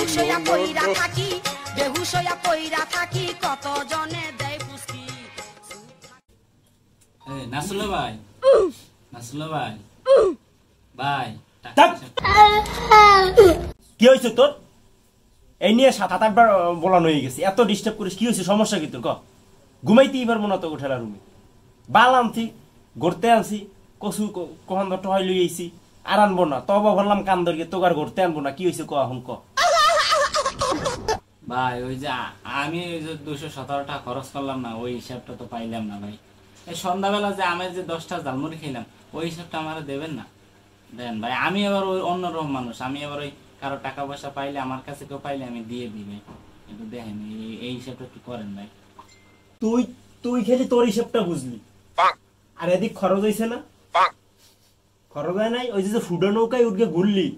বেহুশ হইয়া পইরা থাকি বেহুশ হইয়া পইরা থাকি কত জনে দেয় পুষ্টি এই নাসুল ভাই ভাই কি হয়েছে তোর? এই নিয়ে 7-8 বার বলানো হয়ে গেছে, এত ডিস্টার্ব করিস, কি হয়েছে? সমস্যা কি তোর? ক ঘুমাইতেই পারবো না তো উঠেলা রুমে। বাল আনছি, ঘুরতে আনছি, কচু কখন টহাই লই আইছি, আর আনবো না। তবা বললাম কান ধরিয়ে, তোকে আর ঘুরতে আনবো না। কি হয়েছে ক এখন ক। ভাই ওই যে আমি ওই যে 217 টাকা খরচ করলাম না, ওই হিসাবটা তো পাইলাম না ভাই। এই সন্ধ্যাবেলা যে আমি যে 10টা ঝালমুড়ি খেলাম, ওই হিসাবটা আমারে দেবেন না? দেন ভাই, আমি আবার ওই অন্যরকম মানুষ, আমি আবার ওই কারো টাকা পয়সা পাইলে, আমার কাছে কেউ পাইলে আমি দিয়ে দিই ভাই। একটু দেখেন এই হিসাবটা একটু করেন ভাই। তুই তুই খেলি তোর হিসাবটা বুঝলি, আর এদিক খরচ হয়েছে না? খরচ হয় নাই? ওই যে ফুডা নৌকায় উঠে ঘুরলি,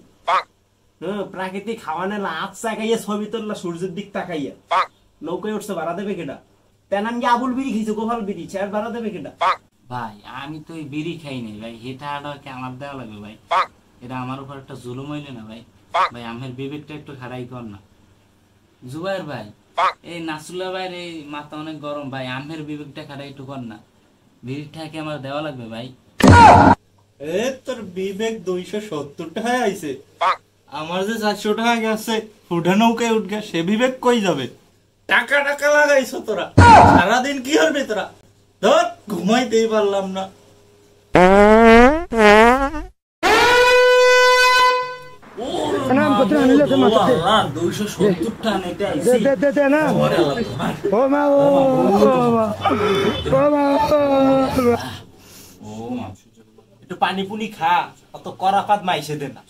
প্রাকৃতিক খাওয়ানে লাভ চাকাইয়া ছবি তোলা সূর্যের দিক তাকাইয়া, নৌকায় উঠছে, ভাড়া দেবে কেটা? তেনান গিয়ে আবুল বিড়ি খাইছে, গোপাল বিড়ি, চেয়ার ভাড়া দেবে কেটা? ভাই আমি তো ওই বিড়ি খাই নাই ভাই, এটা কি আমার দেওয়া লাগবে ভাই? এটা আমার উপর একটা জুলুম হইলে না ভাই? ভাই আমার বিবেকটা একটু খাড়াই কর না। জুবাইর ভাই, এই নাসুল্লাহ ভাইয়ের এই মাথা অনেক গরম ভাই, আমের বিবেকটা খাড়াই একটু কর না। বিড়িটা কি আমার দেওয়া লাগবে ভাই? তোর বিবেক 270 টাকা আইছে, আমার যে 400 টাকা গেছে ফুডা নৌকায় উঠগে, সে বিবেক কই যাবে? টাকা টাকা লাগাইছো তোরা, সারাদিন কি করবি তোরা? ধর ঘুমাইতেই পারলাম না। একটু পানি পুনি খা, অত করা পাত মাইছে দে না।